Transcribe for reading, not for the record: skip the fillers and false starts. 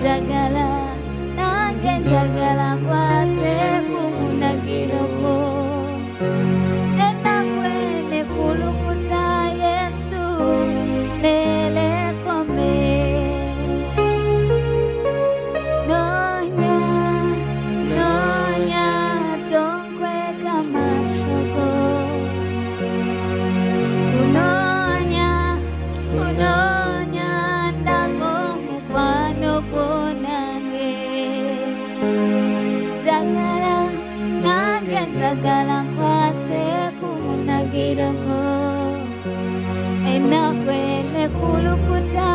Jagala nange njagala kwate kumunagiroko enakwe nekulukuta Yesu nelekome nonya nonya tonkweka masoko tunonya tunonya ndango mukwano konange jagala nange njagala nkwate kumunagiroko enakwe nekulukuta